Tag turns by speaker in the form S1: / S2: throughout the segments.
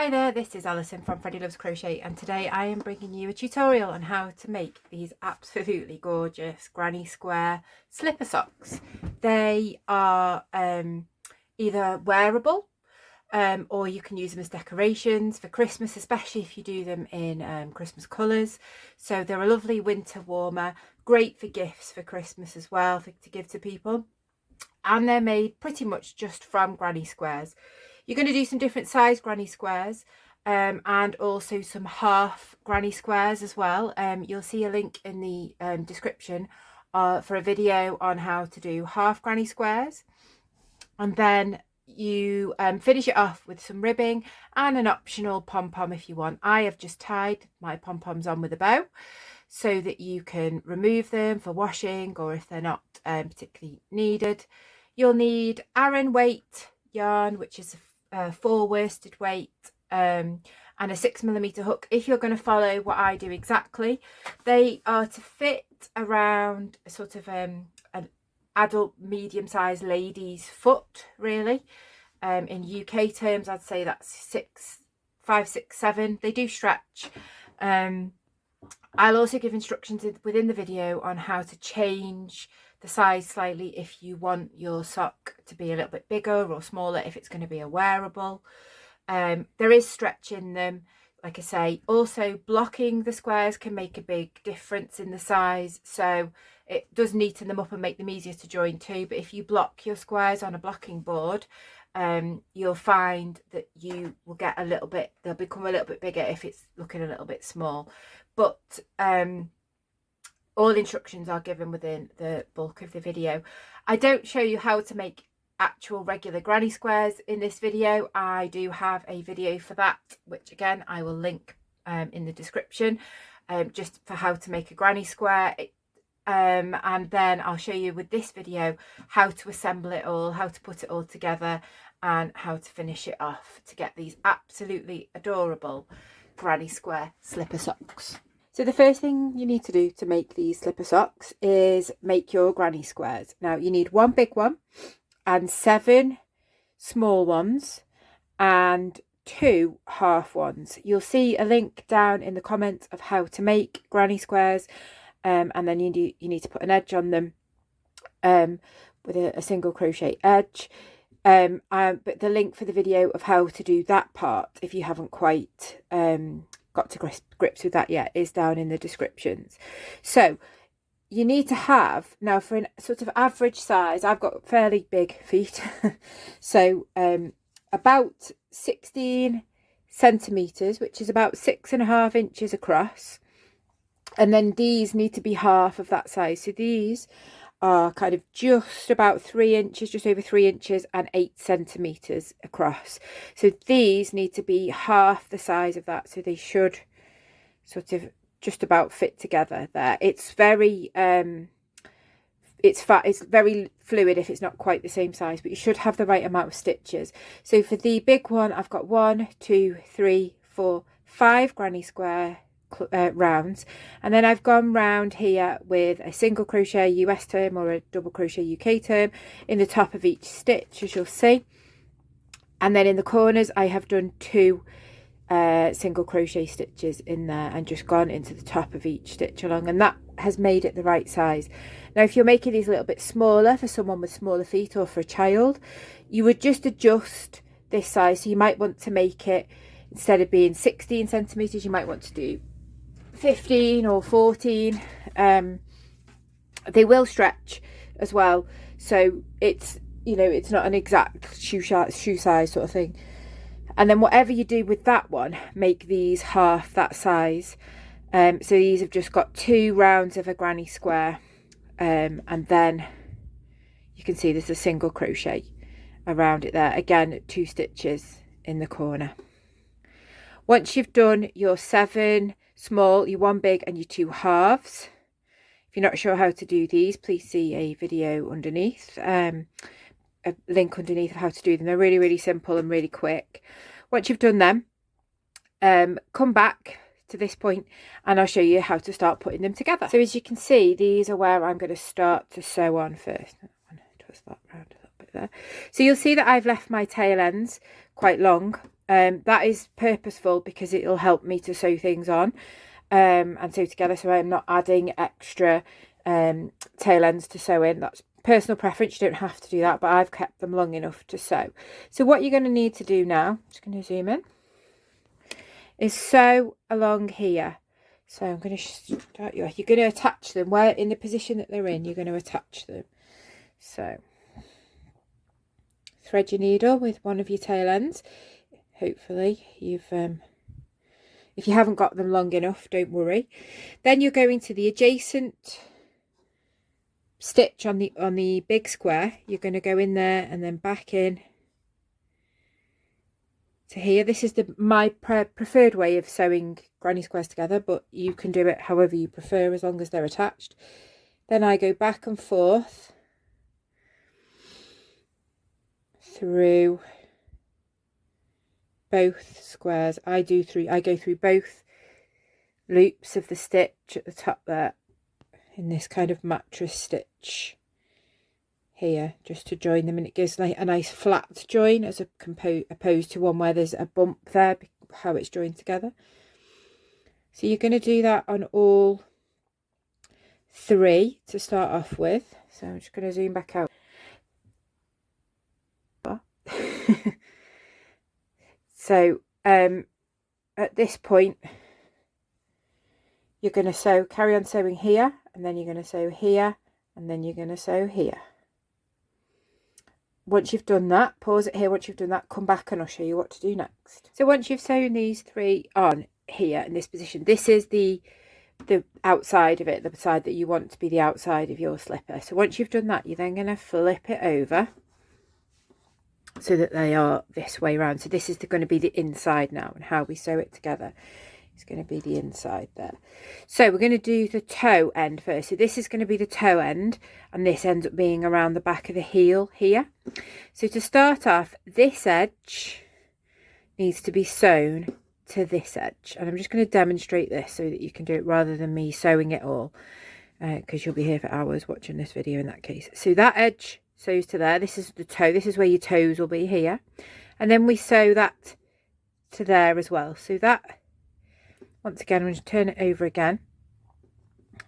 S1: Hi there, this is Alison from Freddie Loves Crochet, and today I am bringing you a tutorial on how to make these absolutely gorgeous granny square slipper socks. They are either wearable or you can use them as decorations for Christmas, especially if you do them in Christmas colours. So they're a lovely winter warmer, great for gifts for Christmas as well, to give to people. And they're made pretty much just from granny squares. You're going to do some different size granny squares and also some half granny squares as well. You'll see a link in the description for a video on how to do half granny squares. And then you finish it off with some ribbing and an optional pom-pom if you want. I have just tied my pom-poms on with a bow so that you can remove them for washing or if they're not particularly needed. You'll need Aran weight yarn, which is a 4 worsted weight, and a 6mm hook. If you're going to follow what I do exactly, they are to fit around a sort of an adult medium-sized lady's foot, really. In UK terms, I'd say that's 5, 6, 7. They do stretch. I'll also give instructions within the video on how to change the size slightly if you want your sock to be a little bit bigger or smaller, if it's going to be a wearable. There is stretch in them, like I say. Also, blocking the squares can make a big difference in the size, so it does neaten them up and make them easier to join too. But if you block your squares on a blocking board, you'll find that you will get a little bit, they'll become a little bit bigger if it's looking a little bit small. But all instructions are given within the bulk of the video. I don't show you how to make actual regular granny squares in this video. I do have a video for that, which again I will link in the description, just for how to make a granny square. And then I'll show you with this video how to assemble it all, how to put it all together, and how to finish it off to get these absolutely adorable granny square slipper socks. So the first thing you need to do to make these slipper socks is make your granny squares. Now you need one big one and 7 small ones and 2 half ones. You'll see a link down in the comments of how to make granny squares, and then you need to put an edge on them with a single crochet edge. But the link for the video of how to do that part, if you haven't quite got to grips with that yet, is down in the descriptions. So you need to have, now for a sort of average size, I've got fairly big feet, so about 16 centimeters, which is about 6.5 inches across, and then these need to be half of that size. So these are kind of just about 3 inches, just over 3 inches, and 8 centimeters across. So these need to be half the size of that, so they should sort of just about fit together there. It's very it's very fluid if it's not quite the same size, but you should have the right amount of stitches. So for the big one, I've got 1, 2, 3, 4, 5 granny square rounds, and then I've gone round here with a single crochet US term or a double crochet UK term in the top of each stitch, as you'll see, and then in the corners I have done 2 single crochet stitches in there and just gone into the top of each stitch along, and that has made it the right size. Now if you're making these a little bit smaller for someone with smaller feet or for a child, you would just adjust this size. So you might want to make it, instead of being 16 centimeters, you might want to do 15 or 14. They will stretch as well, so it's, you know, it's not an exact shoe size sort of thing. And then whatever you do with that one, make these half that size. So these have just got 2 rounds of a granny square, and then you can see there's a single crochet around it there, again 2 stitches in the corner. Once you've done your 7 small, your 1 big, and your 2 halves, if you're not sure how to do these, please see a video underneath, a link underneath of how to do them. They're really, really simple and really quick. Once you've done them, come back to this point and I'll show you how to start putting them together. So as you can see, these are where I'm going to start to sew on first. I'm going to twist that around a little bit there. So you'll see that I've left my tail ends quite long, That is purposeful because it'll help me to sew things on and sew together, so I'm not adding extra tail ends to sew in. That's personal preference, you don't have to do that, but I've kept them long enough to sew. So what you're going to need to do now, just going to zoom in, is sew along here. So I'm going to start you're going to attach them where in the position that they're in, you're going to attach them. So thread your needle with one of your tail ends. Hopefully you've if you haven't got them long enough, don't worry. Then you're going to the adjacent stitch on the big square. You're going to go in there and then back in to here. This is my preferred way of sewing granny squares together, but you can do it however you prefer as long as they're attached. Then I go back and forth through both squares. I go through both loops of the stitch at the top there in this kind of mattress stitch here, just to join them, and it gives like a nice flat join as opposed to one where there's a bump there, how it's joined together. So you're going to do that on all three to start off with. So I'm just going to zoom back out. So at this point you're going to carry on sewing here, and then you're going to sew here, and then you're going to sew here. Once you've done that, pause it here. Once you've done that, come back and I'll show you what to do next. So once you've sewn these three on here in this position, this is the outside of it, the side that you want to be the outside of your slipper. So once you've done that, you're then going to flip it over so that they are this way around. So this is going to be the inside now, and how we sew it together is going to be the inside there. So we're going to do the toe end first. So this is going to be the toe end, and this ends up being around the back of the heel here. So to start off, this edge needs to be sewn to this edge, and I'm just going to demonstrate this so that you can do it rather than me sewing it all, because you'll be here for hours watching this video in that case. So that edge sews to there. This is the toe. This is where your toes will be here, and then we sew that to there as well. So that, once again, I'm going to turn it over again.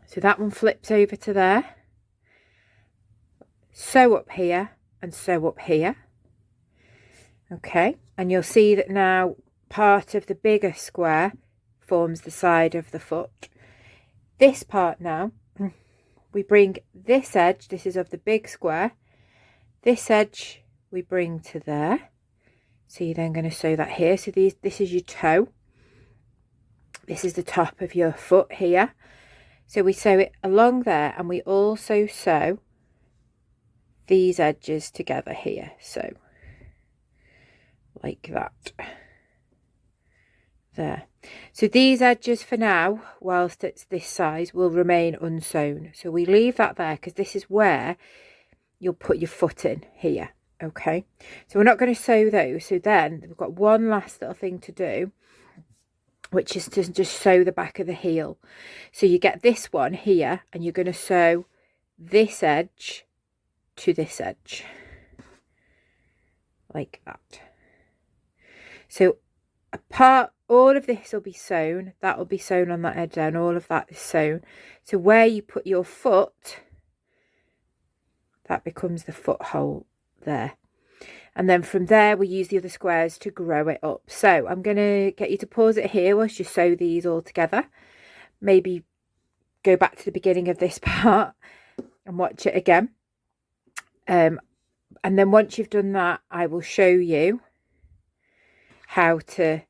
S1: So that one flips over to there. Sew up here and sew up here. Okay, and you'll see that now part of the bigger square forms the side of the foot. This part now, we bring this edge, this is of the big square, this edge we bring to there. So you're then going to sew that here. So this is your toe. This is the top of your foot here. So we sew it along there, and we also sew these edges together here. So like that. There. So these edges for now, whilst it's this size, will remain unsewn. So we leave that there because this is where you'll put your foot in here. Okay, so we're not going to sew those. So then we've got one last little thing to do, which is to just sew the back of the heel. So you get this one here, and you're going to sew this edge to this edge like that. So all of this will be sewn, that will be sewn on that edge there, and all of that is sewn. So where you put your foot, that becomes the foothold there. And then from there we use the other squares to grow it up. So I'm going to get you to pause it here whilst you sew these all together. Maybe go back to the beginning of this part and watch it again. And then once you've done that, I will show you how to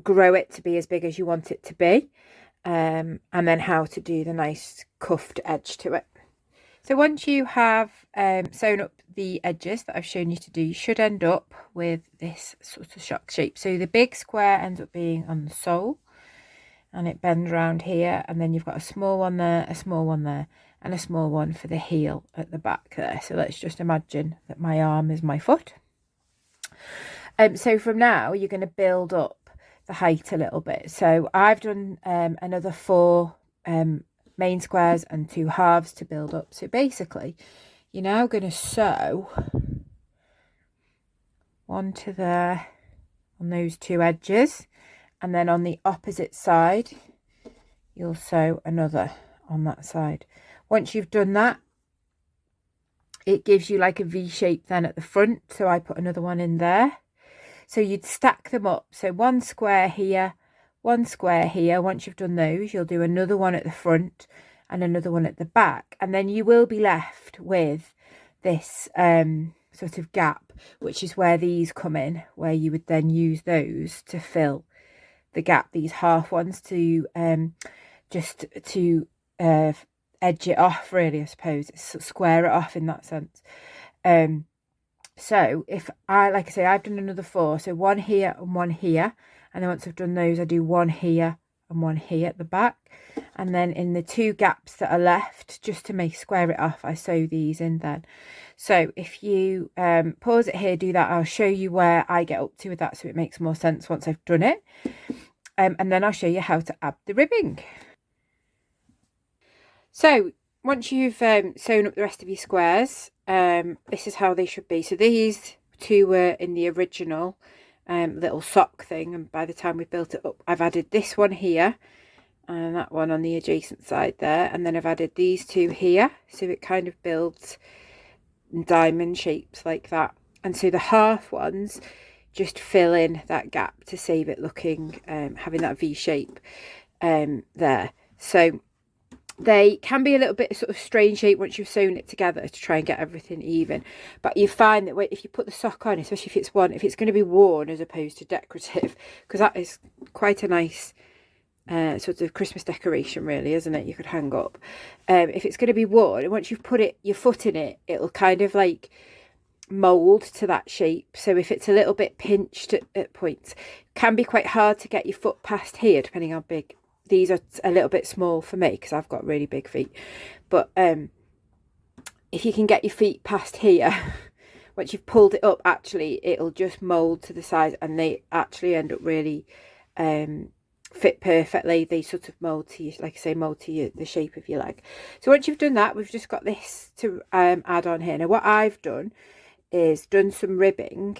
S1: grow it to be as big as you want it to be, and then how to do the nice cuffed edge to it. So once you have sewn up the edges that I've shown you to do, you should end up with this sort of shock shape. So the big square ends up being on the sole, and it bends around here, and then you've got a small one there, a small one there, and a small one for the heel at the back there. So let's just imagine that my arm is my foot. So from now you're going to build up the height a little bit. So I've done another 4 main squares and 2 halves to build up. So basically you're now going to sew one to there, on those two edges, and then on the opposite side you'll sew another on that side. Once you've done that, it gives you like a V shape then at the front, so I put another one in there. So you'd stack them up, so one square here, one square here. Once you've done those, you'll do another one at the front and another one at the back, and then you will be left with this sort of gap, which is where these come in, where you would then use those to fill the gap, these half ones, to just to edge it off, really, I suppose, square it off in that sense. So if I, like I say, I've done another 4, so one here and one here, and then once I've done those, I do one here and one here at the back, and then in the 2 gaps that are left, just to make square it off, I sew these in then. So if you pause it here, do that, I'll show you where I get up to with that, so it makes more sense once I've done it. And then I'll show you how to add the ribbing. So once you've sewn up the rest of your squares, this is how they should be. So these 2 were in the original little sock thing, and by the time we built it up, I've added this one here and that one on the adjacent side there, and then I've added these 2 here, so it kind of builds diamond shapes like that. And so the half ones just fill in that gap to save it looking having that V shape there. So they can be a little bit sort of strange shape once you've sewn it together to try and get everything even, but you find that if you put the sock on, especially if it's going to be worn as opposed to decorative, because that is quite a nice sort of Christmas decoration, really, isn't it? You could hang up. If it's going to be worn, and once you've put your foot in it, it'll kind of like mold to that shape. So if it's a little bit pinched at points, it can be quite hard to get your foot past here, depending how big. These are a little bit small for me because I've got really big feet, but if you can get your feet past here, once you've pulled it up, actually it'll just mold to the size, and they actually end up really fit perfectly. They sort of mold to you, like I say, mold to the shape of your leg. So once you've done that, we've just got this to add on here. Now what I've done is done some ribbing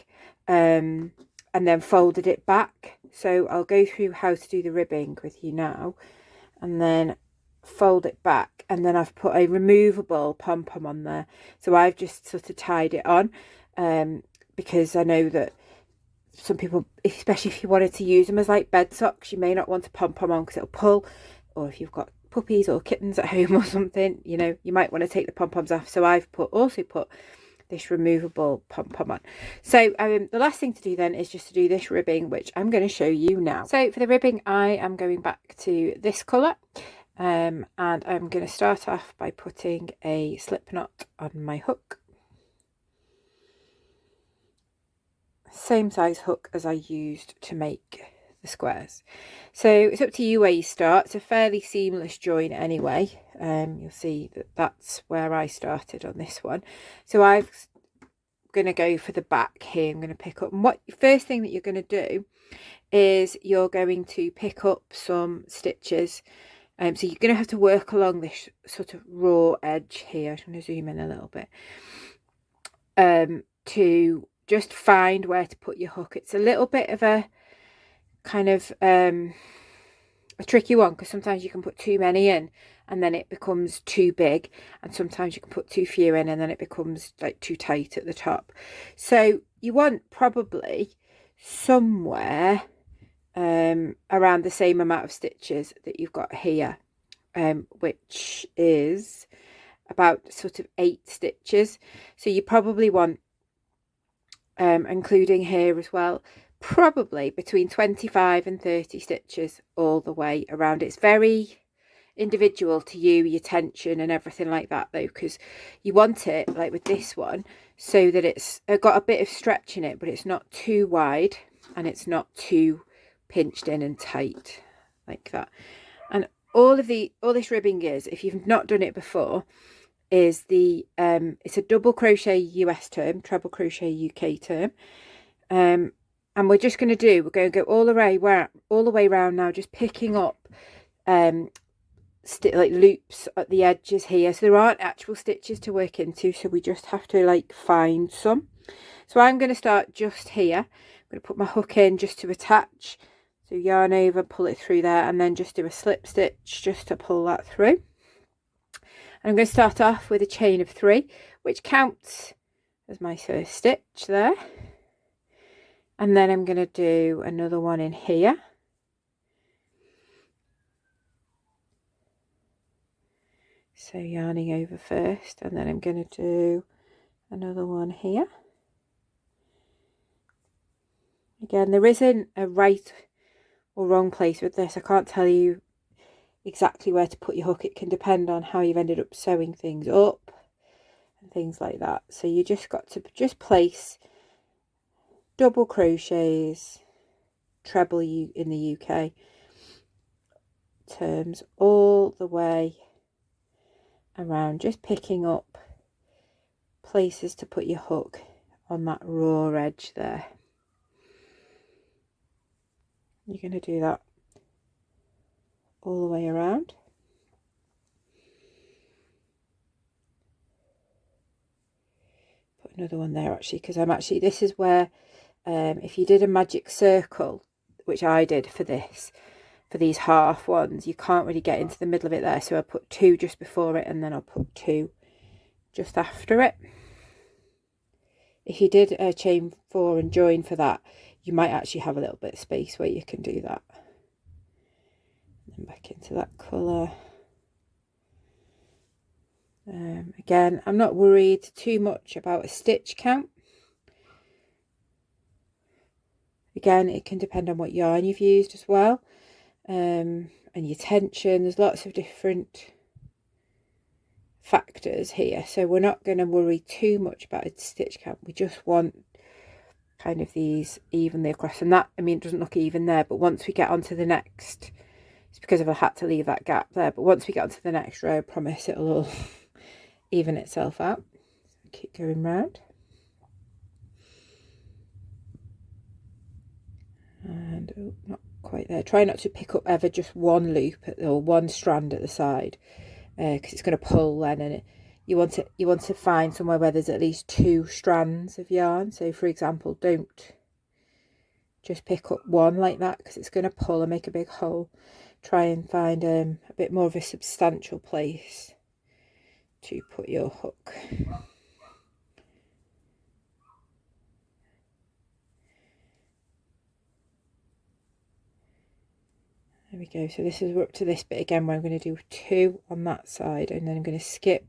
S1: and then folded it back. So I'll go through how to do the ribbing with you now, and then fold it back, and then I've put a removable pom-pom on there. So I've just sort of tied it on because I know that some people, especially if you wanted to use them as like bed socks, you may not want a pom-pom on because it'll pull, or if you've got puppies or kittens at home or something, you know, you might want to take the pom-poms off. So I've also put this removable pom-pom on. So the last thing to do then is just to do this ribbing, which I'm going to show you now. So for the ribbing, I am going back to this colour, and I'm going to start off by putting a slip knot on my hook. Same size hook as I used to make the squares. So it's up to you where you start. It's a fairly seamless join anyway. You'll see that that's where I started on this one. So I'm going to go for the back here. I'm going to pick up, and what first thing that you're going to do is you're going to pick up some stitches. So you're going to have to work along this sort of raw edge here. I'm going to zoom in a little bit to just find where to put your hook. It's a little bit of a kind of a tricky one, because sometimes you can put too many in and then it becomes too big, and sometimes you can put too few in and then it becomes like too tight at the top. So you want probably somewhere around the same amount of stitches that you've got here, which is about sort of 8 stitches. So you probably want, including here as well, probably between 25 and 30 stitches all the way around. It's very individual to you, your tension and everything like that though, because you want it like with this one so that it's got a bit of stretch in it, but it's not too wide and it's not too pinched in and tight like that. And all this ribbing is, if you've not done it before, is the it's a double crochet US term, treble crochet UK term, and we're just going to go all the way around now, just picking up like loops at the edges here. So there aren't actual stitches to work into, so we just have to like find some. So I'm going to start just here. I'm going to put my hook in just to attach. So yarn over, pull it through there, and then just do a slip stitch just to pull that through. And I'm going to start off with a chain of 3, which counts as my first stitch there. And then I'm going to do another one in here. So yarning over first, and then I'm going to do another one here. Again, there isn't a right or wrong place with this. I can't tell you exactly where to put your hook. It can depend on how you've ended up sewing things up and things like that. So you just got to just place double crochets, treble in the UK terms, all the way around, just picking up places to put your hook on that raw edge there. You're going to do that all the way around. Put another one there actually, because this is where if you did a magic circle, which I did for these half ones, you can't really get into the middle of it there, so I'll put 2 just before it, and then I'll put 2 just after it. If you did a chain 4 and join for that, you might actually have a little bit of space where you can do that. And then back into that colour. Again, I'm not worried too much about a stitch count. Again, it can depend on what yarn you've used as well, and your tension. There's lots of different factors here, so we're not going to worry too much about a stitch count. We just want kind of these evenly across, and that, I mean, it doesn't look even there, but once we get onto the next, it's because I had to leave that gap there, but once we get onto the next row, I promise it'll all even itself out. So keep going round. And oh, not quite there. Try not to pick up ever just one loop or one strand at the side, because it's going to pull then, and you want to find somewhere where there's at least 2 strands of yarn. So for example, don't just pick up one like that, because it's going to pull and make a big hole. Try and find a bit more of a substantial place to put your hook. There we go. So this is, we're up to this bit again where I'm going to do 2 on that side, and then I'm going to skip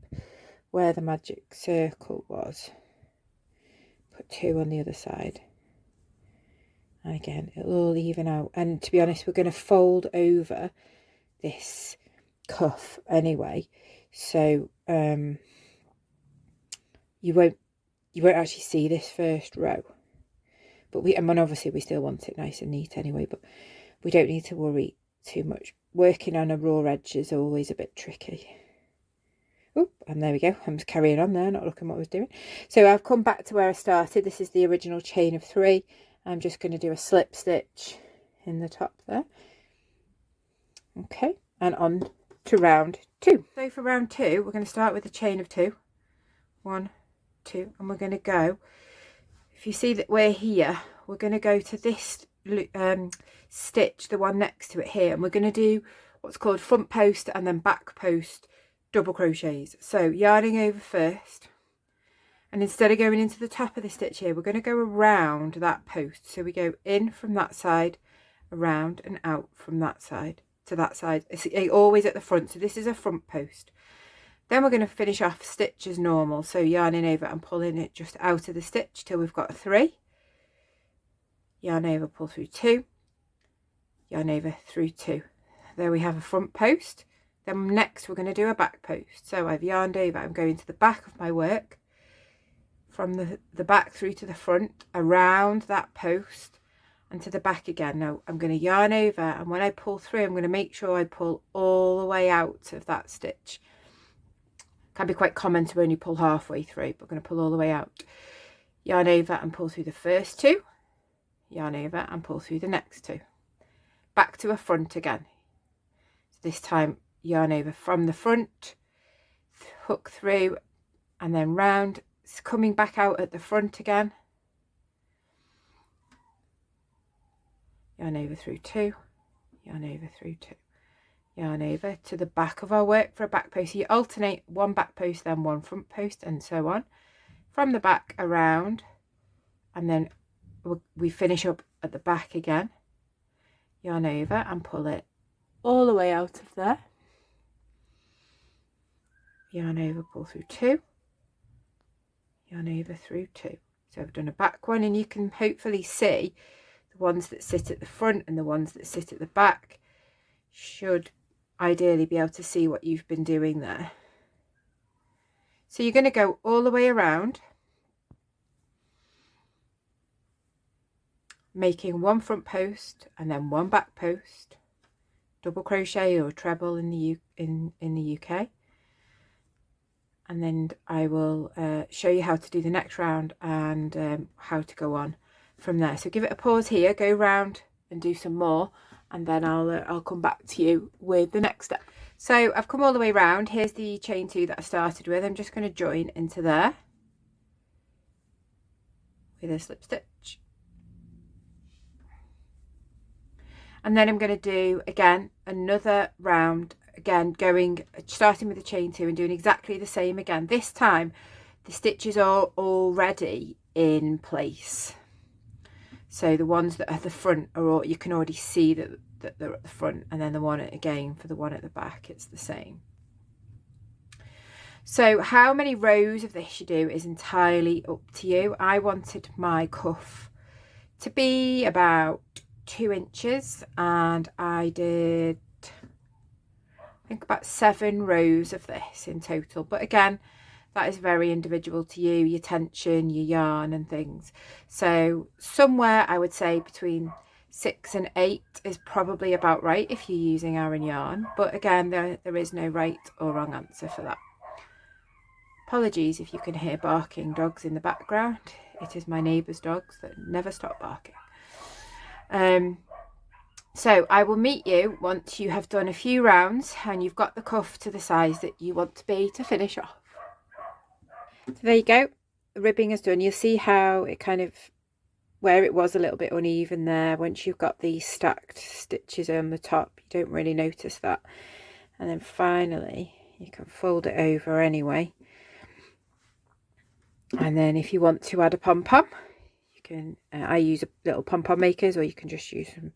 S1: where the magic circle was, put 2 on the other side, and again it'll all even out. And to be honest, we're going to fold over this cuff anyway, so you won't actually see this first row, but obviously we still want it nice and neat anyway, but we don't need to worry too much. Working on a raw edge is always a bit tricky. Oh, and there we go. I'm just carrying on there, not looking what I was doing. So I've come back to where I started. This is the original chain of 3. I'm just going to do a slip stitch in the top there. Okay, and on to round 2. So for round 2, we're going to start with a chain of 2. 1, 2, and we're going to go, if you see that we're here, we're going to go to this stitch, the one next to it here, and we're going to do what's called front post and then back post double crochets. So yarning over first, and instead of going into the top of the stitch here, we're going to go around that post. So we go in from that side, around and out from that side to that side. It's always at the front, so this is a front post. Then we're going to finish off stitch as normal, so yarning over and pulling it just out of the stitch till we've got a 3. Yarn over, pull through 2, yarn over through 2. There we have a front post. Then next we're going to do a back post. So I've yarned over, I'm going to the back of my work, from the back through to the front, around that post and to the back again. Now I'm going to yarn over, and when I pull through, I'm going to make sure I pull all the way out of that stitch. Can be quite common to only pull halfway through, but I'm going to pull all the way out. Yarn over and pull through the first 2, yarn over and pull through the next 2. Back to a front again. So this time yarn over from the front, hook through, and then round, coming back out at the front again, yarn over through 2, yarn over through 2, yarn over to the back of our work for a back post. So you alternate one back post, then one front post, and so on from the back around, and then we finish up at the back again, yarn over and pull it all the way out of there, yarn over, pull through 2, yarn over through 2. So I've done a back one, and you can hopefully see the ones that sit at the front and the ones that sit at the back should ideally be able to see what you've been doing there. So you're going to go all the way around, making one front post and then one back post, double crochet or treble in the UK, and then I will show you how to do the next round and how to go on from there. So give it a pause here, go round and do some more, and then I'll come back to you with the next step. So I've come all the way around. Here's the chain 2 that I started with. I'm just going to join into there with a slip stitch, and then I'm going to do again another round, again starting with the chain 2 and doing exactly the same again. This time the stitches are already in place, so the ones that are at the front are all, you can already see that they're at the front, and then the one again for the one at the back, it's the same. So how many rows of this you do is entirely up to you. I wanted my cuff to be about 2 inches, and I did, I think, about 7 rows of this in total, but again, that is very individual to you, your tension, your yarn and things. So somewhere I would say between 6 and 8 is probably about right if you're using Aran yarn, but again, there is no right or wrong answer for that. Apologies if you can hear barking dogs in the background. It is my neighbour's dogs that never stop barking. So I will meet you once you have done a few rounds and you've got the cuff to the size that you want to be to finish off. So there you go, the ribbing is done. You'll see how it kind of, where it was a little bit uneven there, once you've got these stacked stitches on the top, you don't really notice that. And then finally you can fold it over anyway, and then if you want to add a pom-pom, you can, I use a little pom-pom makers, or you can just use some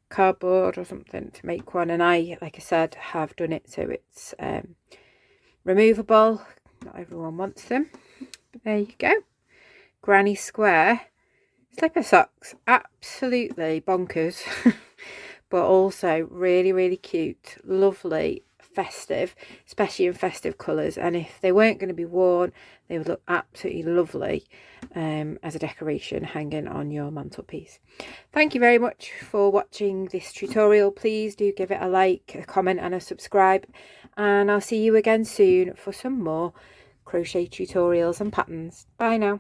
S1: cardboard or something to make one, and I, like I said, have done it so it's removable. Not everyone wants them, but there you go. Granny square slipper socks, absolutely bonkers but also really, really cute, lovely, festive, especially in festive colours, and if they weren't going to be worn, they would look absolutely lovely as a decoration hanging on your mantelpiece. Thank you very much for watching this tutorial. Please do give it a like, a comment and a subscribe, and I'll see you again soon for some more crochet tutorials and patterns. Bye now.